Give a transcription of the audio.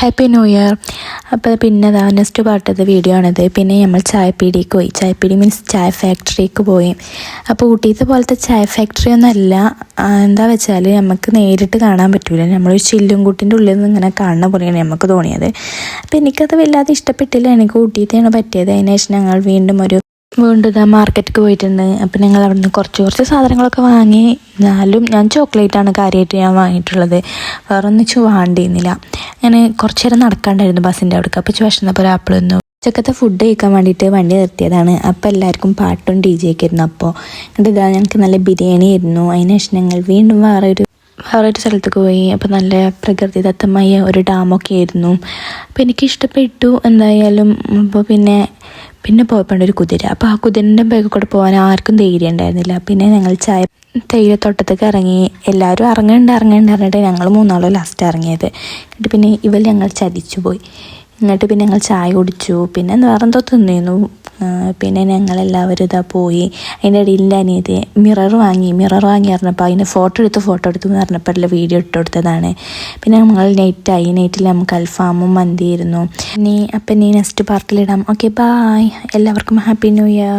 Happy new year. അപ്പോൾ പിന്നെ next പാർട്ടത് video ആണിത്. പിന്നെ നമ്മൾ ചായപ്പീടിക്ക് പോയി. ചായപ്പീടി മീൻസ് ചായ ഫാക്ടറിക്ക് പോയി. അപ്പോൾ ഊട്ടിയത്തെ പോലത്തെ ചായ ഫാക്ടറി ഒന്നും അല്ല. എന്താ വെച്ചാൽ നമുക്ക് നേരിട്ട് കാണാൻ പറ്റില്ല. നമ്മളൊരു ചില്ലും കൂട്ടിൻ്റെ ഉള്ളിൽ നിന്ന് ഇങ്ങനെ കാണുന്ന പോലെയാണ് നമുക്ക് തോന്നിയത്. അപ്പോൾ എനിക്കത് വല്ലാതെ ഇഷ്ടപ്പെട്ടില്ല. എനിക്ക് ഊട്ടിയത്തെയാണ് പറ്റിയത്. അതിന് ശേഷം ഞങ്ങൾ വീണ്ടും മാർക്കറ്റിലേക്ക് പോയിട്ടുണ്ട്. അപ്പം ഞങ്ങൾ അവിടെ നിന്ന് കുറച്ച് സാധനങ്ങളൊക്കെ വാങ്ങി. എന്നാലും ഞാൻ ചോക്ലേറ്റാണ് കാര്യമായിട്ട് ഞാൻ വാങ്ങിയിട്ടുള്ളത്. വേറെ ഒന്നും വാണ്ടിയിരുന്നില്ല. ഞാൻ കുറച്ച് നേരം നടക്കാണ്ടായിരുന്നു ബസ്സിൻ്റെ അവിടേക്ക്. അപ്പോൾ വിശന്നപ്പോൾ ഒരു ആപ്പിൾ തന്നു. ഉച്ചക്കത്തെ ഫുഡ് കഴിക്കാൻ വേണ്ടിയിട്ട് വണ്ടി നിർത്തിയതാണ്. അപ്പോൾ എല്ലാവർക്കും പാട്ടും DJ ഒക്കെ ആയിരുന്നു. അപ്പോൾ ഇതാ ഞങ്ങൾക്ക് നല്ല ബിരിയാണി ആയിരുന്നു. അതിന് ശേഷം ഞങ്ങൾ വീണ്ടും വേറൊരു സ്ഥലത്തേക്ക് പോയി. അപ്പോൾ നല്ല പ്രകൃതിദത്തമായ ഒരു ഡാമൊക്കെ ആയിരുന്നു. അപ്പോൾ എനിക്കിഷ്ടപ്പെട്ടു എന്തായാലും. അപ്പോൾ പിന്നെ പോയപ്പോണ്ട് ഒരു കുതിര. അപ്പോൾ ആ കുതിരൻ്റെ ബാഗിൽ കൂടെ പോകാൻ ആർക്കും ധൈര്യം ഉണ്ടായിരുന്നില്ല. പിന്നെ ഞങ്ങൾ തേയിലത്തോട്ടത്തേക്ക് ഇറങ്ങി. എല്ലാവരും ഇറങ്ങുന്നുണ്ട് പറഞ്ഞിട്ട് ഞങ്ങൾ മൂന്നാളും ലാസ്റ്റ് ഇറങ്ങിയത്. എന്നിട്ട് പിന്നെ ഞങ്ങൾ ചതിച്ചു പോയി. എന്നിട്ട് പിന്നെ ഞങ്ങൾ ചായ കുടിച്ചു. പിന്നെ വേറെന്തോ തിന്നിരുന്നു. പിന്നെ ഞങ്ങളെല്ലാവരും ഇതാ പോയി. അതിൻ്റെ ഇടയിൽ എൻ്റെ അനിയത്തി മിറർ വാങ്ങി പറഞ്ഞപ്പോൾ അതിന് ഫോട്ടോ എടുത്തു എന്ന് പറഞ്ഞപ്പോൾ വീഡിയോ ഇട്ട് കൊടുത്തതാണ്. പിന്നെ നമ്മൾ നൈറ്റിൽ നമുക്ക് അൽഫാമും മന്തിയായിരുന്നു. അപ്പം നെക്സ്റ്റ് പാർട്ടിലിടാം. Okay, bye. എല്ലാവർക്കും ഹാപ്പി ന്യൂ ഇയർ.